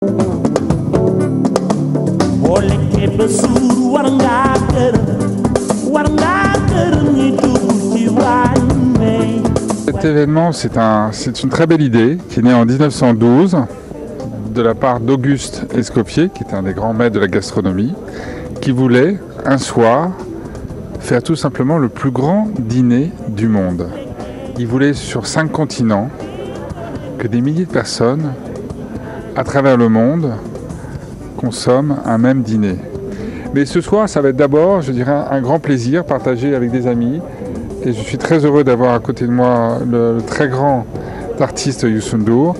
Cet événement, c'est une très belle idée qui est née en 1912 de la part d'Auguste Escoffier, qui était un des grands maîtres de la gastronomie, qui voulait un soir faire tout simplement le plus grand dîner du monde. Il voulait sur 5 continents que des milliers de personnes à travers le monde consomment un même dîner. Mais ce soir, ça va être d'abord, je dirais, un grand plaisir partagé avec des amis. Et je suis très heureux d'avoir à côté de moi le très grand artiste Youssou N'Dour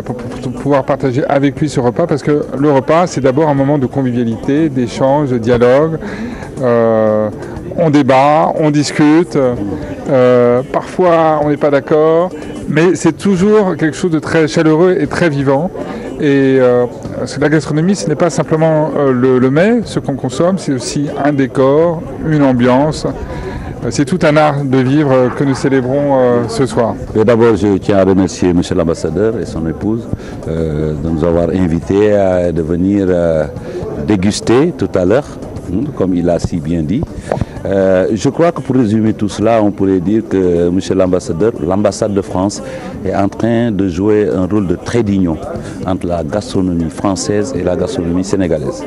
pour pouvoir partager avec lui ce repas, parce que le repas, c'est d'abord un moment de convivialité, d'échange, de dialogue. On débat, on discute, parfois on n'est pas d'accord, mais c'est toujours quelque chose de très chaleureux et très vivant. Et la gastronomie, ce n'est pas simplement le mets, ce qu'on consomme, c'est aussi un décor, une ambiance. C'est tout un art de vivre que nous célébrons ce soir. D'abord, je tiens à remercier M. l'ambassadeur et son épouse de nous avoir invités à venir déguster tout à l'heure, comme il a si bien dit. Je crois que pour résumer tout cela, on pourrait dire que M. l'ambassadeur, l'ambassade de France est en train de jouer un rôle de trait d'union entre la gastronomie française et la gastronomie sénégalaise.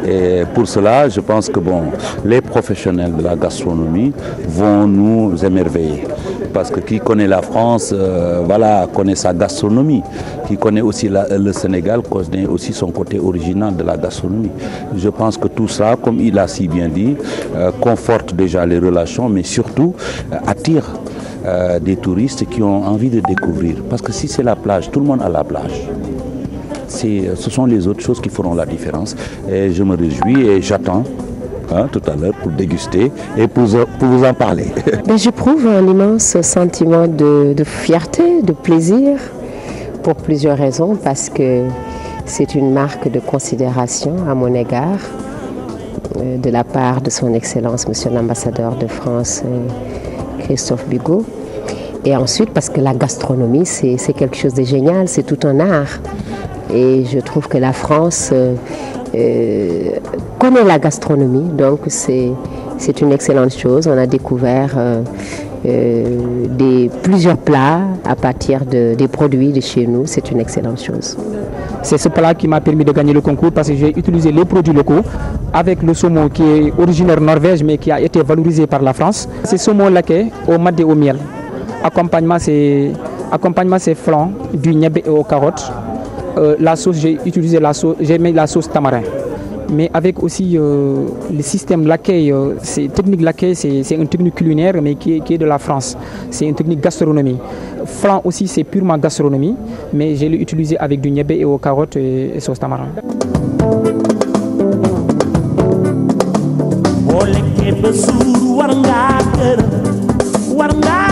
Et pour cela, je pense que les professionnels de la gastronomie vont nous émerveiller. Parce que qui connaît la France, connaît sa gastronomie. Qui connaît aussi le Sénégal, connaît aussi son côté original de la gastronomie. Je pense que tout ça, comme il a si bien dit, conforte déjà les relations, mais surtout attire des touristes qui ont envie de découvrir. Parce que si c'est la plage, tout le monde a la plage. Ce sont les autres choses qui feront la différence. Et je me réjouis et j'attends tout à l'heure pour déguster et pour vous en parler. J'éprouve un immense sentiment de fierté, de plaisir, pour plusieurs raisons, parce que c'est une marque de considération à mon égard de la part de son Excellence, Monsieur l'ambassadeur de France, Christophe Bigot. Et ensuite parce que la gastronomie, c'est quelque chose de génial, c'est tout un art. Et je trouve que la France connaît la gastronomie, donc c'est une excellente chose. On a découvert plusieurs plats à partir des produits de chez nous, c'est une excellente chose. C'est ce plat qui m'a permis de gagner le concours parce que j'ai utilisé les produits locaux avec le saumon qui est originaire Norvège mais qui a été valorisé par la France. C'est saumon laqué au mat et au miel. Accompagnement c'est flan, du niébé et aux carottes. La sauce, j'ai mis la sauce tamarin. Mais avec aussi le système laqué, technique laqué, c'est une technique culinaire mais qui est de la France. C'est une technique gastronomie. Flan aussi, c'est purement gastronomie, mais je l'ai utilisé avec du niébé et aux carottes et sauce tamarin. Warnga